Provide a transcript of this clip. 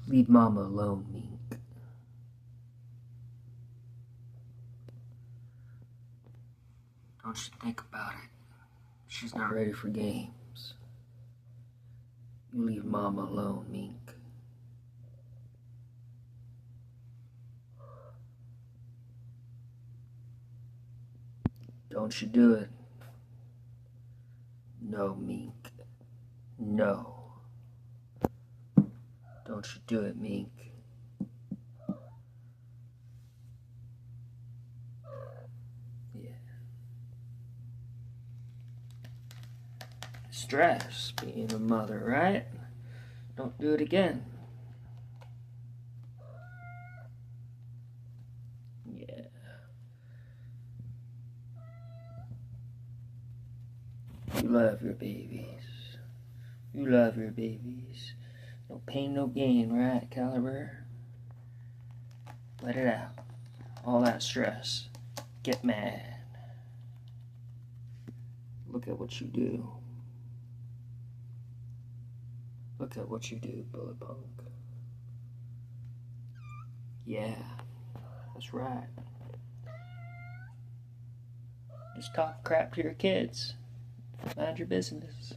Leave Mama alone, Mink. Don't you think about it. She's not ready for games. You leave Mama alone, Mink. Don't you do it. No, Mink. No. Don't you do it, Mink. Yeah. Stress being a mother, right? Don't do it again. Yeah. You love your babies. You love your babies. No pain, no gain, right, Caliber? Let it out. All that stress. Get mad. Look at what you do. Look at what you do, Bullet Punk. Yeah, that's right. Just talk crap to your kids. Mind your business.